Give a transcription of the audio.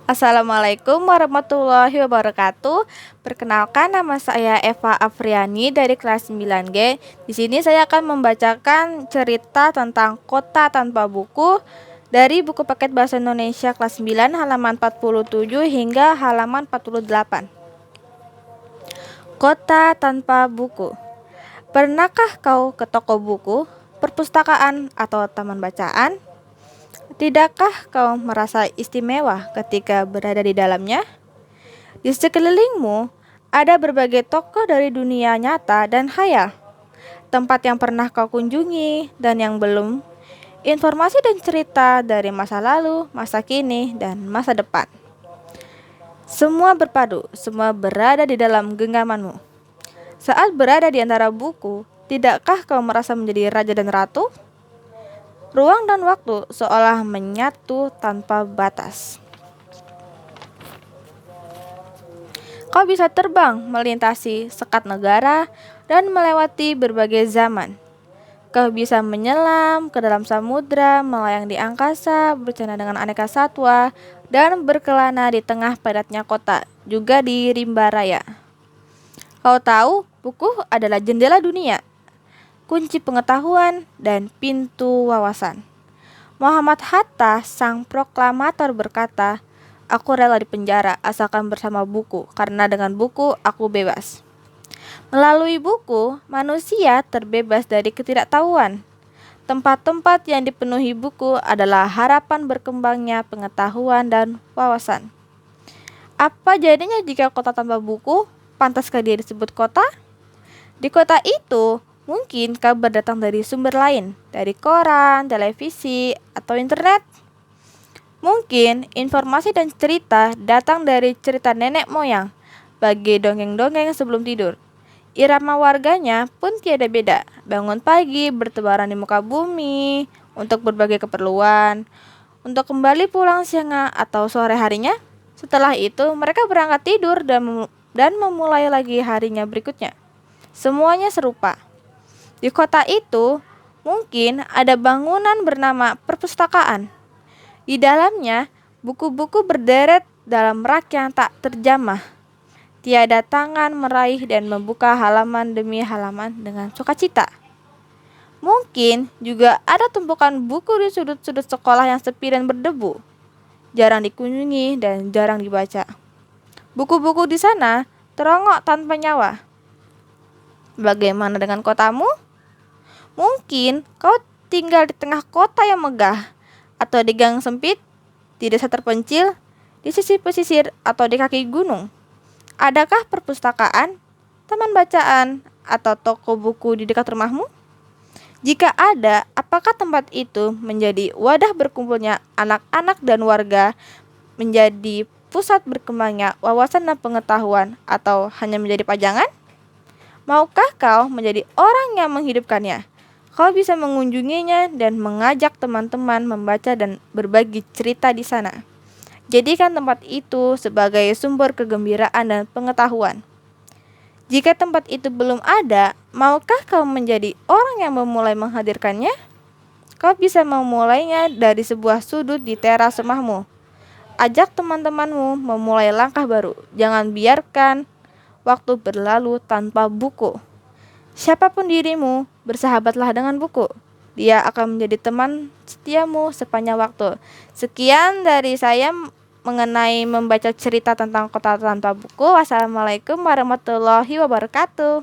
Assalamualaikum warahmatullahi wabarakatuh. Perkenalkan, nama saya Eva Afriani dari kelas 9G. Di sini saya akan membacakan cerita tentang Kota Tanpa Buku dari buku paket bahasa Indonesia kelas 9 halaman 47 hingga halaman 48. Kota Tanpa Buku. Pernahkah kau ke toko buku, perpustakaan, atau taman bacaan? Tidakkah kau merasa istimewa ketika berada di dalamnya? Di sekelilingmu ada berbagai tokoh dari dunia nyata dan khayal, tempat yang pernah kau kunjungi dan yang belum, informasi dan cerita dari masa lalu, masa kini, dan masa depan. Semua berpadu, semua berada di dalam genggamanmu. Saat berada di antara buku, tidakkah kau merasa menjadi raja dan ratu? Ruang dan waktu seolah menyatu tanpa batas. Kau bisa terbang melintasi sekat negara dan melewati berbagai zaman. Kau bisa menyelam ke dalam samudra, melayang di angkasa, bercanda dengan aneka satwa, dan berkelana di tengah padatnya kota, juga di rimba raya. Kau tahu, buku adalah jendela dunia, kunci pengetahuan, dan pintu wawasan. Muhammad Hatta, sang proklamator, berkata, "Aku rela dipenjara asalkan bersama buku, karena dengan buku aku bebas." Melalui buku, manusia terbebas dari ketidaktahuan. Tempat-tempat yang dipenuhi buku adalah harapan berkembangnya pengetahuan dan wawasan. Apa jadinya jika kota tanpa buku? Pantaskah dia disebut kota? Di kota itu, mungkin kabar datang dari sumber lain, dari koran, televisi, atau internet. Mungkin informasi dan cerita datang dari cerita nenek moyang, bagai dongeng-dongeng sebelum tidur. Irama warganya pun tiada beda, bangun pagi, bertebaran di muka bumi, untuk berbagai keperluan, untuk kembali pulang siang atau sore harinya. Setelah itu, mereka berangkat tidur dan memulai lagi harinya berikutnya. Semuanya serupa. Di kota itu, mungkin ada bangunan bernama perpustakaan. Di dalamnya, buku-buku berderet dalam rak yang tak terjamah. Tiada tangan meraih dan membuka halaman demi halaman dengan sukacita. Mungkin juga ada tumpukan buku di sudut-sudut sekolah yang sepi dan berdebu, jarang dikunjungi dan jarang dibaca. Buku-buku di sana terongok tanpa nyawa. Bagaimana dengan kotamu? Mungkin kau tinggal di tengah kota yang megah, atau di gang sempit, di desa terpencil, di sisi pesisir, atau di kaki gunung. Adakah perpustakaan, taman bacaan, atau toko buku di dekat rumahmu? Jika ada, apakah tempat itu menjadi wadah berkumpulnya anak-anak dan warga, menjadi pusat berkembangnya wawasan dan pengetahuan, atau hanya menjadi pajangan? Maukah kau menjadi orang yang menghidupkannya? Kau bisa mengunjunginya dan mengajak teman-teman membaca dan berbagi cerita di sana. Jadikan tempat itu sebagai sumber kegembiraan dan pengetahuan. Jika tempat itu belum ada, maukah kau menjadi orang yang memulai menghadirkannya? Kau bisa memulainya dari sebuah sudut di teras rumahmu. Ajak teman-temanmu memulai langkah baru. Jangan biarkan waktu berlalu tanpa buku. Siapapun dirimu, bersahabatlah dengan buku. Dia akan menjadi teman setiamu sepanjang waktu. Sekian dari saya mengenai membaca cerita tentang kota tanpa buku. Wassalamualaikum warahmatullahi wabarakatuh.